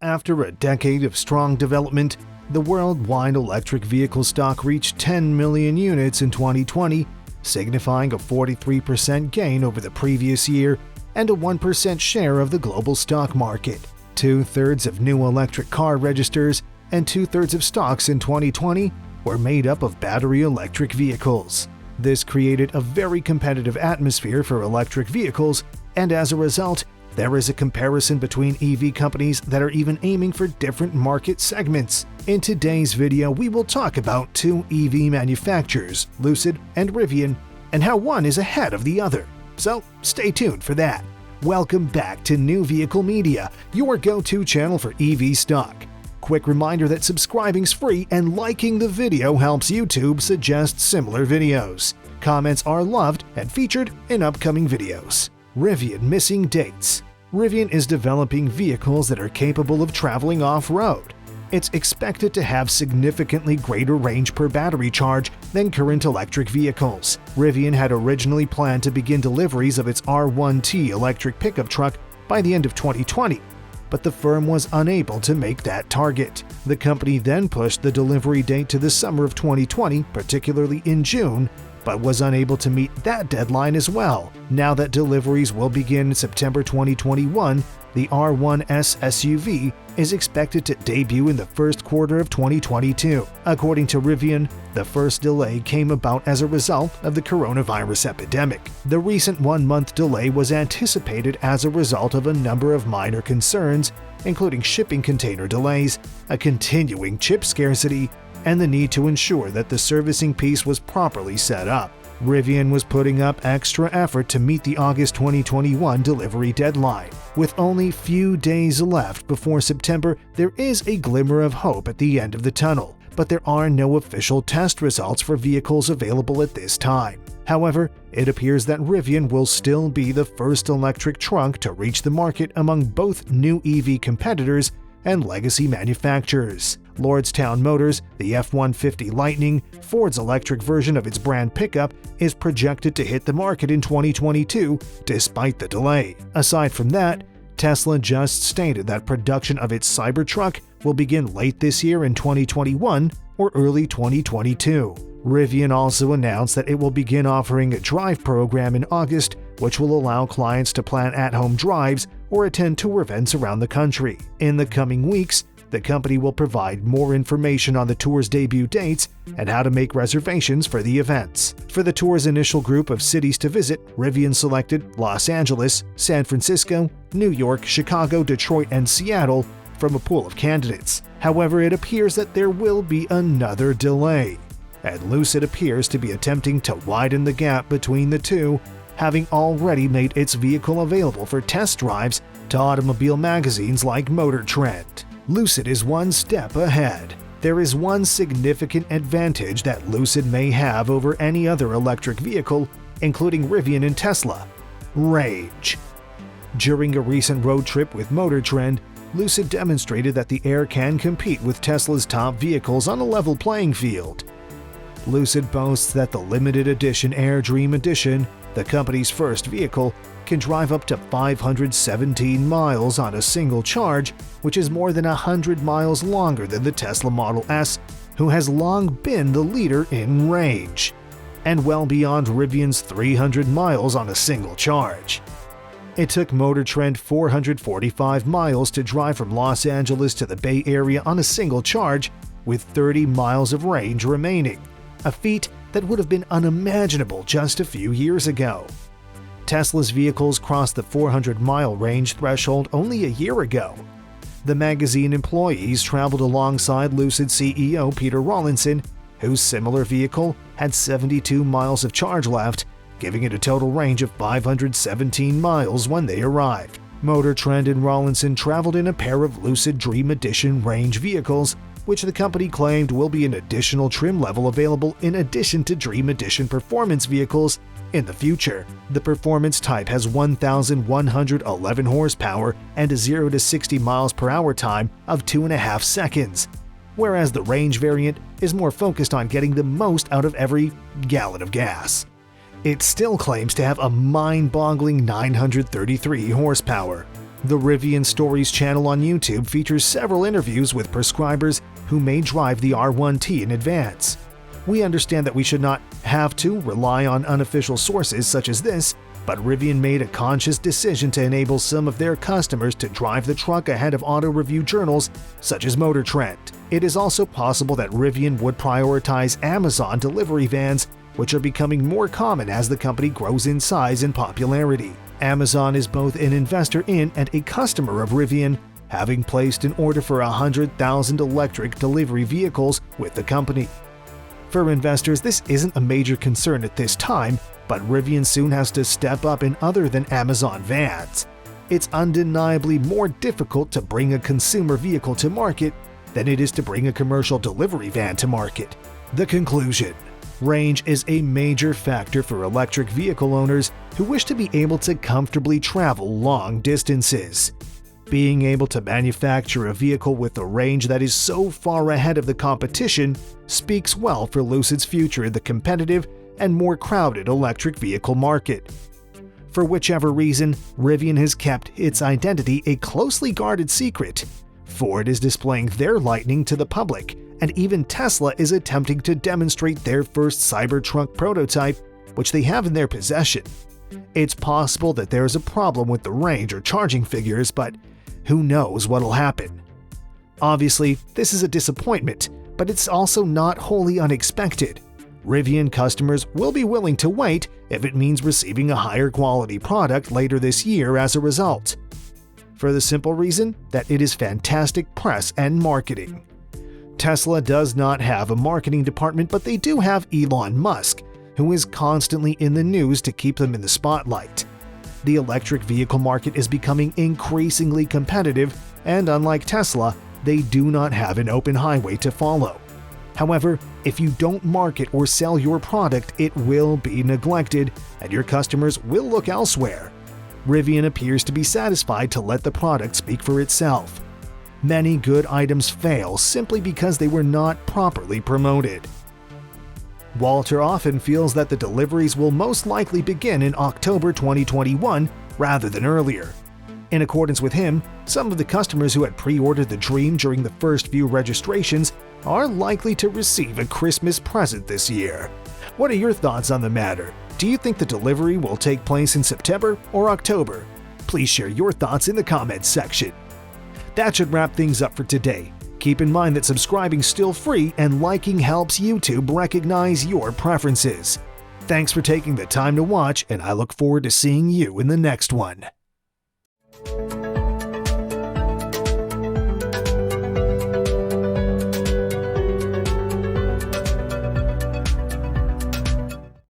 After a decade of strong development, the worldwide electric vehicle stock reached 10 million units in 2020, signifying a 43% gain over the previous year and a 1% share of the global stock market. 2/3 of new electric car registers and 2/3 of stocks in 2020 were made up of battery electric vehicles. This created a very competitive atmosphere for electric vehicles, and as a result, there is a comparison between EV companies that are even aiming for different market segments. In today's video, we will talk about two EV manufacturers, Lucid and Rivian, and how one is ahead of the other. So stay tuned for that. Welcome back to New Vehicle Media, your go-to channel for EV stock. Quick reminder that subscribing's free and liking the video helps YouTube suggest similar videos. Comments are loved and featured in upcoming videos. Rivian missing dates. Rivian is developing vehicles that are capable of traveling off-road. It's expected to have significantly greater range per battery charge than current electric vehicles. Rivian had originally planned to begin deliveries of its R1T electric pickup truck by the end of 2020, but the firm was unable to make that target. The company then pushed the delivery date to the summer of 2020, particularly in June, but was unable to meet that deadline as well. Now that deliveries will begin in September 2021, the R1S SUV is expected to debut in the first quarter of 2022. According to Rivian, the first delay came about as a result of the coronavirus epidemic. The recent one-month delay was anticipated as a result of a number of minor concerns, including shipping container delays, a continuing chip scarcity, and the need to ensure that the servicing piece was properly set up. Rivian was putting up extra effort to meet the August 2021 delivery deadline. With only few days left before September, there is a glimmer of hope at the end of the tunnel, but there are no official test results for vehicles available at this time. However, it appears that Rivian will still be the first electric truck to reach the market among both new EV competitors and legacy manufacturers. Lordstown Motors, the F-150 Lightning, Ford's electric version of its brand pickup, is projected to hit the market in 2022 despite the delay. Aside from that, Tesla just stated that production of its Cybertruck will begin late this year in 2021 or early 2022. Rivian also announced that it will begin offering a drive program in August, which will allow clients to plan at-home drives or attend tour events around the country. In the coming weeks, the company will provide more information on the tour's debut dates and how to make reservations for the events. For the tour's initial group of cities to visit, Rivian selected Los Angeles, San Francisco, New York, Chicago, Detroit, and Seattle from a pool of candidates. However, it appears that there will be another delay, and Lucid appears to be attempting to widen the gap between the two, having already made its vehicle available for test drives to automobile magazines like Motor Trend. Lucid is one step ahead. There is one significant advantage that Lucid may have over any other electric vehicle, including Rivian and Tesla: range. During a recent road trip with Motor Trend, Lucid demonstrated that the Air can compete with Tesla's top vehicles on a level playing field. Lucid boasts that the limited edition Air Dream Edition, the company's first vehicle, can drive up to 517 miles on a single charge, which is more than 100 miles longer than the Tesla Model S, who has long been the leader in range, and well beyond Rivian's 300 miles on a single charge. It took Motor Trend 445 miles to drive from Los Angeles to the Bay Area on a single charge, with 30 miles of range remaining, a feat that would have been unimaginable just a few years ago. Tesla's vehicles crossed the 400-mile range threshold only a year ago. The magazine employees traveled alongside Lucid CEO Peter Rawlinson, whose similar vehicle had 72 miles of charge left, giving it a total range of 517 miles when they arrived. Motor Trend and Rawlinson traveled in a pair of Lucid Dream Edition range vehicles, which the company claimed will be an additional trim level available in addition to Dream Edition performance vehicles in the future. The performance type has 1,111 horsepower and a 0 to 60 miles per hour time of 2.5 seconds, whereas the range variant is more focused on getting the most out of every gallon of gas. It still claims to have a mind-boggling 933 horsepower. The Rivian Stories channel on YouTube features several interviews with prescribers who may drive the R1T in advance. We understand that we should not have to rely on unofficial sources such as this, but Rivian made a conscious decision to enable some of their customers to drive the truck ahead of auto review journals such as Motor Trend. It is also possible that Rivian would prioritize Amazon delivery vans, which are becoming more common as the company grows in size and popularity. Amazon is both an investor in and a customer of Rivian, having placed an order for 100,000 electric delivery vehicles with the company. For investors, this isn't a major concern at this time, but Rivian soon has to step up in other than Amazon vans. It's undeniably more difficult to bring a consumer vehicle to market than it is to bring a commercial delivery van to market. The conclusion: range is a major factor for electric vehicle owners who wish to be able to comfortably travel long distances. Being able to manufacture a vehicle with a range that is so far ahead of the competition speaks well for Lucid's future in the competitive and more crowded electric vehicle market. For whichever reason, Rivian has kept its identity a closely guarded secret. Ford is displaying their Lightning to the public, and even Tesla is attempting to demonstrate their first Cybertruck prototype, which they have in their possession. It's possible that there is a problem with the range or charging figures, but who knows what'll happen. Obviously, this is a disappointment, but it's also not wholly unexpected. Rivian customers will be willing to wait if it means receiving a higher quality product later this year as a result, for the simple reason that it is fantastic press and marketing. Tesla does not have a marketing department, but they do have Elon Musk, who is constantly in the news to keep them in the spotlight. The electric vehicle market is becoming increasingly competitive, and unlike Tesla, they do not have an open highway to follow. However, if you don't market or sell your product, it will be neglected, and your customers will look elsewhere. Rivian appears to be satisfied to let the product speak for itself. Many good items fail simply because they were not properly promoted. Walter often feels that the deliveries will most likely begin in October 2021 rather than earlier. In accordance with him, some of the customers who had pre-ordered the Dream during the first few registrations are likely to receive a Christmas present this year. What are your thoughts on the matter? Do you think the delivery will take place in September or October? Please share your thoughts in the comments section. That should wrap things up for today. Keep in mind that subscribing is still free and liking helps YouTube recognize your preferences. Thanks for taking the time to watch, and I look forward to seeing you in the next one.